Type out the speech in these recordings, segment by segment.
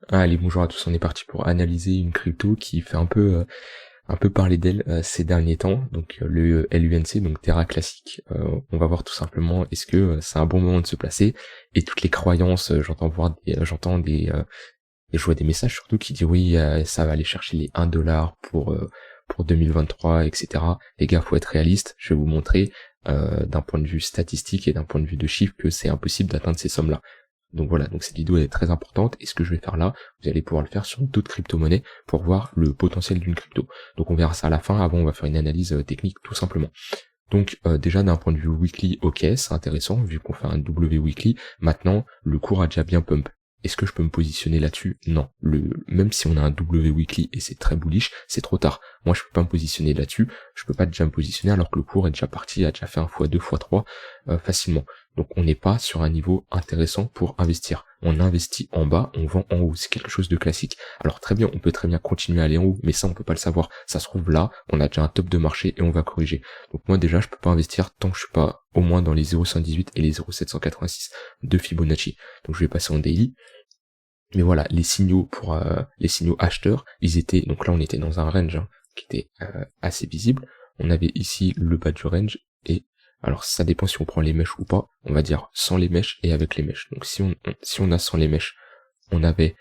Allez, bonjour à tous, on est parti pour analyser une crypto qui fait un peu parler d'elle ces derniers temps, donc le LUNC, donc Terra Classic. On va voir tout simplement est-ce que c'est un bon moment de se placer, et toutes les croyances, et je vois des messages surtout qui disent oui, ça va aller chercher les 1$ pour 2023, etc. Les gars, faut être réaliste, je vais vous montrer d'un point de vue statistique et d'un point de vue de chiffres que c'est impossible d'atteindre ces sommes-là. Donc voilà, donc cette vidéo est très importante, et ce que je vais faire là, vous allez pouvoir le faire sur d'autres crypto-monnaies pour voir le potentiel d'une crypto. Donc on verra ça à la fin, avant on va faire une analyse technique tout simplement. Donc déjà d'un point de vue weekly, ok, c'est intéressant, vu qu'on fait un W weekly, maintenant le cours a déjà bien pump. Est-ce que je peux me positionner là-dessus? Non. Même si on a un W weekly et c'est très bullish, c'est trop tard. Moi je peux pas me positionner là-dessus, je peux pas déjà me positionner alors que le cours est déjà parti, a déjà fait un x2, x3 facilement. Donc on n'est pas sur un niveau intéressant pour investir. On investit en bas, on vend en haut, c'est quelque chose de classique. Alors très bien, on peut très bien continuer à aller en haut, mais ça on peut pas le savoir. Ça se trouve là, on a déjà un top de marché et on va corriger. Donc moi déjà je peux pas investir tant que je suis pas au moins dans les 0,118 et les 0,786 de Fibonacci. Donc je vais passer en daily. Mais voilà, les signaux les signaux acheteurs, ils étaient, donc là on était dans un range qui était assez visible. On avait ici le bas du range, et alors ça dépend si on prend les mèches ou pas. On va dire sans les mèches et avec les mèches. Donc si on a sans les mèches, on avait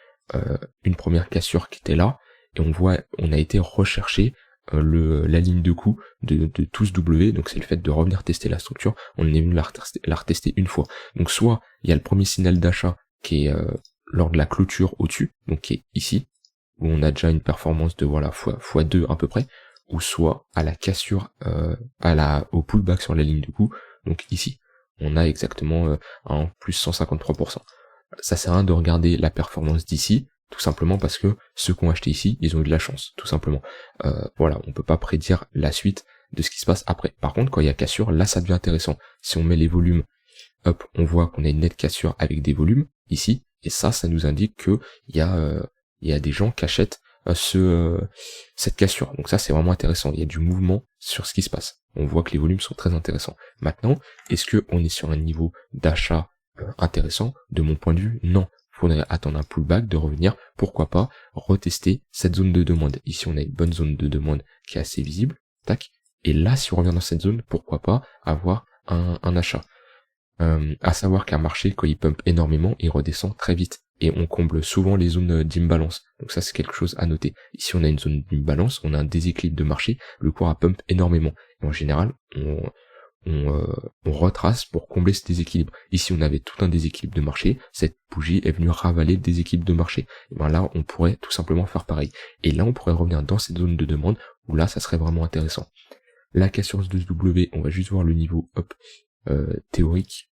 une première cassure qui était là, et on a été rechercher la ligne de coup de tous W, donc c'est le fait de revenir tester la structure. On est venu la retester une fois. Donc soit il y a le premier signal d'achat qui est lors de la clôture au-dessus, donc qui est ici, où on a déjà une performance de voilà x2 à peu près, ou soit à la cassure, au pullback sur la ligne de coup, donc ici, on a exactement un plus 153%. Ça sert à rien de regarder la performance d'ici, tout simplement parce que ceux qui ont acheté ici, ils ont eu de la chance, tout simplement. Voilà, on peut pas prédire la suite de ce qui se passe après. Par contre, quand il y a cassure, là ça devient intéressant. Si on met les volumes, hop, on voit qu'on a une nette cassure avec des volumes, ici, et ça nous indique que il y a des gens qui achètent cette cassure. Donc ça c'est vraiment intéressant. Il y a du mouvement sur ce qui se passe. On voit que les volumes sont très intéressants. Maintenant, est-ce que on est sur un niveau d'achat intéressant? De mon point de vue, non. Faudrait attendre un pullback, de revenir, pourquoi pas retester cette zone de demande. Ici on a une bonne zone de demande qui est assez visible, tac. Et là, si on revient dans cette zone, pourquoi pas avoir un achat. À savoir qu'un marché, quand il pump énormément, il redescend très vite, et on comble souvent les zones d'imbalance. Donc ça c'est quelque chose à noter. Ici on a une zone d'imbalance, on a un déséquilibre de marché, le cours a pump énormément. Et en général, on retrace pour combler ce déséquilibre. Ici on avait tout un déséquilibre de marché, cette bougie est venue ravaler le déséquilibre de marché. Et ben là on pourrait tout simplement faire pareil. Et là on pourrait revenir dans cette zone de demande, où là ça serait vraiment intéressant. La cassure de ce W, on va juste voir le niveau théorique.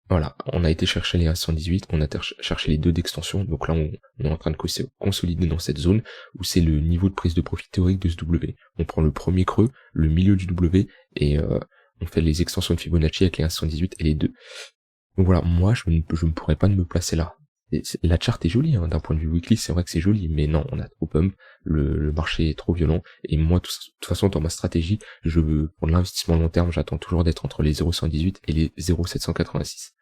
Voilà, on a été chercher les 118, on a cherché les deux d'extension, donc là on est en train de consolider dans cette zone où c'est le niveau de prise de profit théorique de ce W. On prend le premier creux, le milieu du W, et on fait les extensions de Fibonacci avec les 118 et les deux. Donc voilà, moi je ne pourrais pas me placer là. La charte est jolie, d'un point de vue weekly, c'est vrai que c'est joli, mais non, on a trop pump, le marché est trop violent, et moi, de toute façon, dans ma stratégie, pour l'investissement long terme, j'attends toujours d'être entre les 0,118 et les 0,786.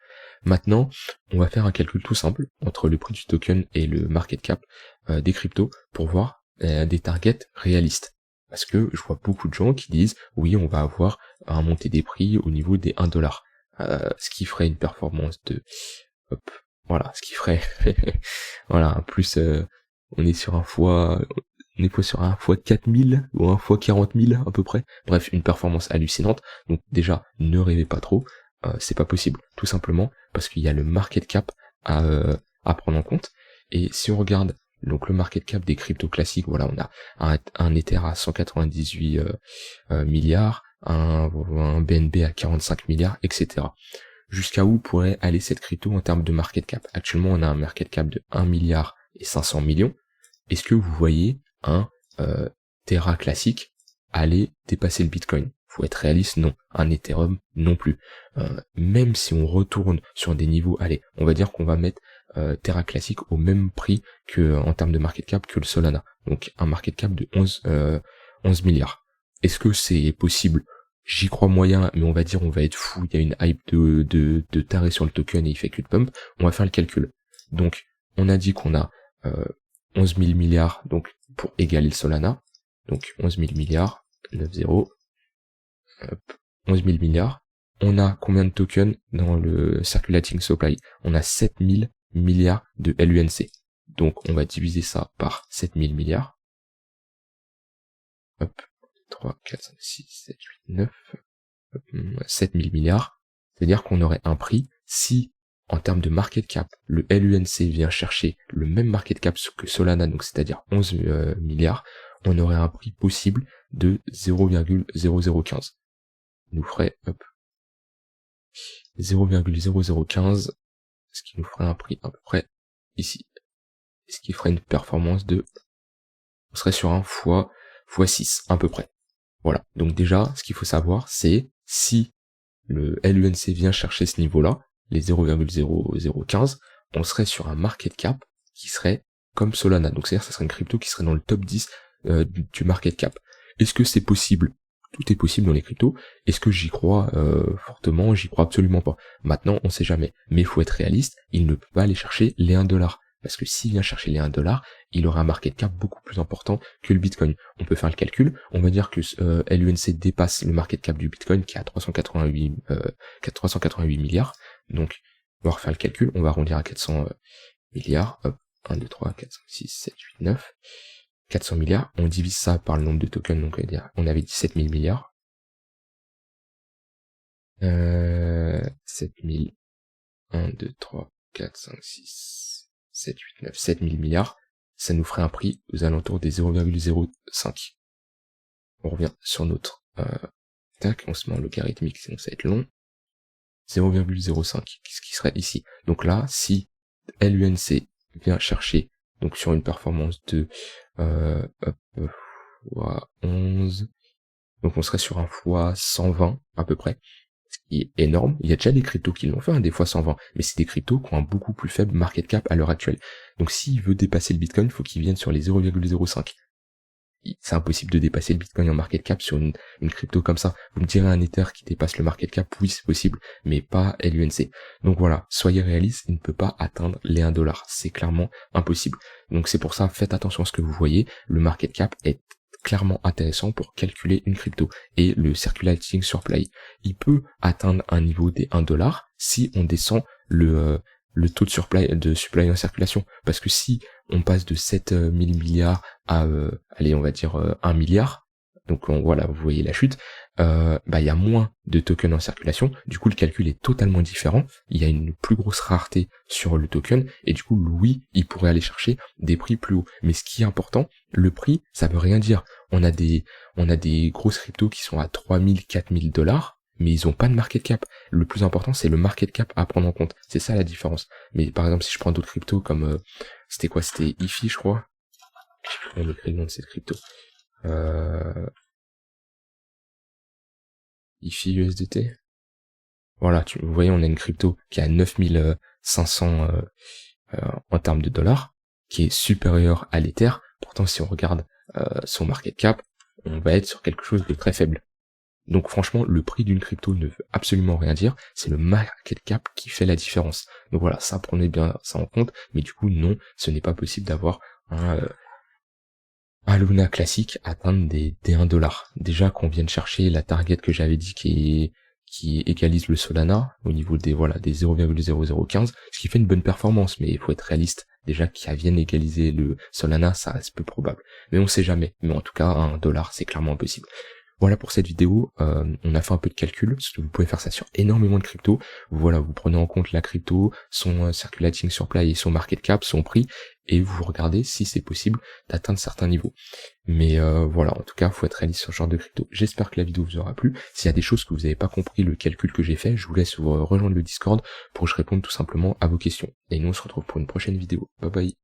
Maintenant, on va faire un calcul tout simple entre le prix du token et le market cap des cryptos pour voir des targets réalistes. Parce que je vois beaucoup de gens qui disent, oui, on va avoir un montée des prix au niveau des 1$. Ce qui ferait une performance de... Hop, voilà, ce qui ferait... voilà, plus on est sur un fois... On est sur un fois 4000 ou un fois 40 000 à peu près. Bref, une performance hallucinante. Donc déjà, ne rêvez pas trop. C'est pas possible, tout simplement parce qu'il y a le market cap à prendre en compte. Et si on regarde donc le market cap des cryptos classiques, voilà, on a un Ether à 198 milliards, un BNB à 45 milliards, etc. Jusqu'à où pourrait aller cette crypto en termes de market cap? Actuellement, on a un market cap de 1 milliard et 500 millions. Est-ce que vous voyez un Terra classique aller dépasser le Bitcoin? Faut être réaliste, non. Un Ethereum, non plus. Même si on retourne sur des niveaux, allez, on va dire qu'on va mettre Terra classique au même prix que en termes de market cap que le Solana. Donc un market cap de 11 milliards. Est-ce que c'est possible? J'y crois moyen, mais on va dire on va être fou, il y a une hype de taré sur le token et il fait que de pump. On va faire le calcul. Donc, on a dit qu'on a 11 000 milliards, donc pour égaler le Solana. Donc 11 000 milliards, 9-0, hop, 11 000 milliards. On a combien de tokens dans le circulating supply? On a 7 000 milliards de LUNC. Donc on va diviser ça par 7 000 milliards. Hop, 3, 4, 5, 6, 7, 8, 9, hop, 7 000 milliards. C'est-à-dire qu'on aurait un prix, si en termes de market cap, le LUNC vient chercher le même market cap que Solana, donc c'est-à-dire 11 milliards, on aurait un prix possible de 0,0015. Nous ferait, hop, 0,0015, ce qui nous ferait un prix à peu près ici. Ce qui ferait une performance de, on serait sur un x6 à peu près. Voilà. Donc déjà, ce qu'il faut savoir, c'est si le LUNC vient chercher ce niveau-là, les 0,0015, on serait sur un market cap qui serait comme Solana. Donc c'est-à-dire que ça serait une crypto qui serait dans le top 10 du market cap. Est-ce que c'est possible? Tout est possible dans les cryptos. Est-ce que j'y crois fortement? J'y crois absolument pas. Maintenant, on sait jamais. Mais il faut être réaliste, il ne peut pas aller chercher les 1$. Parce que s'il vient chercher les 1$, il aura un market cap beaucoup plus important que le Bitcoin. On peut faire le calcul, on va dire que LUNC dépasse le market cap du Bitcoin qui est à 388 milliards. Donc, on va refaire le calcul, on va arrondir à 400 milliards. Hop, 1, 2, 3, 4, 5, 6, 7, 8, 9. 400 milliards, on divise ça par le nombre de tokens, donc on avait dit 7 000 milliards. 7 000, 1, 2, 3, 4, 5, 6, 7, 8, 9, 7 000 milliards, ça nous ferait un prix aux alentours des 0,05. On revient sur notre tac, on se met en logarithmique, sinon ça va être long. 0,05, ce qui serait ici. Donc là, si LUNC vient chercher, donc sur une performance de x11, donc on serait sur un x120 à peu près, ce qui est énorme. Il y a déjà des cryptos qui l'ont fait, des x120, mais c'est des cryptos qui ont un beaucoup plus faible market cap à l'heure actuelle. Donc s'il veut dépasser le Bitcoin, il faut qu'il vienne sur les 0,05. C'est impossible de dépasser le Bitcoin en market cap sur une crypto comme ça. Vous me direz un Ether qui dépasse le market cap, oui c'est possible, mais pas LUNC. Donc voilà, soyez réalistes, il ne peut pas atteindre les 1$. C'est clairement impossible. Donc c'est pour ça, faites attention à ce que vous voyez. Le market cap est clairement intéressant pour calculer une crypto. Et le circulating supply, il peut atteindre un niveau des 1$ si on descend le taux de supply en circulation. Parce que si on passe de 7 000 milliards à, allez, on va dire 1 milliard, donc voilà, vous voyez la chute, il y a moins de tokens en circulation, du coup le calcul est totalement différent, il y a une plus grosse rareté sur le token, et du coup, oui, il pourrait aller chercher des prix plus hauts. Mais ce qui est important, le prix, ça veut rien dire. On a des grosses cryptos qui sont à 3 000, 4 000$, mais ils ont pas de market cap. Le plus important, c'est le market cap à prendre en compte. C'est ça la différence. Mais par exemple, si je prends d'autres cryptos comme, c'était quoi? C'était IFI, je crois. Je sais plus comment écrit le nom de cette crypto. IFI USDT. Voilà, vous voyez, on a une crypto qui a 9500 en termes de dollars, qui est supérieure à l'Ether. Pourtant, si on regarde son market cap, on va être sur quelque chose de très faible. Donc franchement, le prix d'une crypto ne veut absolument rien dire, c'est le market cap qui fait la différence. Donc voilà, ça, prenez bien ça en compte, mais du coup, non, ce n'est pas possible d'avoir un Luna classique atteindre des 1$. Déjà qu'on vient de chercher la target que j'avais dit qui égalise le Solana au niveau des 0,0015, ce qui fait une bonne performance, mais il faut être réaliste. Déjà qu'ils viennent égaliser le Solana, ça reste peu probable. Mais on sait jamais. Mais en tout cas, $1, c'est clairement impossible. Voilà pour cette vidéo, on a fait un peu de calcul, vous pouvez faire ça sur énormément de cryptos. Voilà, vous prenez en compte la crypto, son circulating supply et son market cap, son prix, et vous regardez si c'est possible d'atteindre certains niveaux. Mais voilà, en tout cas, faut être réaliste sur ce genre de crypto. J'espère que la vidéo vous aura plu. S'il y a des choses que vous n'avez pas compris, le calcul que j'ai fait, je vous laisse vous rejoindre le Discord pour que je réponde tout simplement à vos questions. Et nous, on se retrouve pour une prochaine vidéo. Bye bye.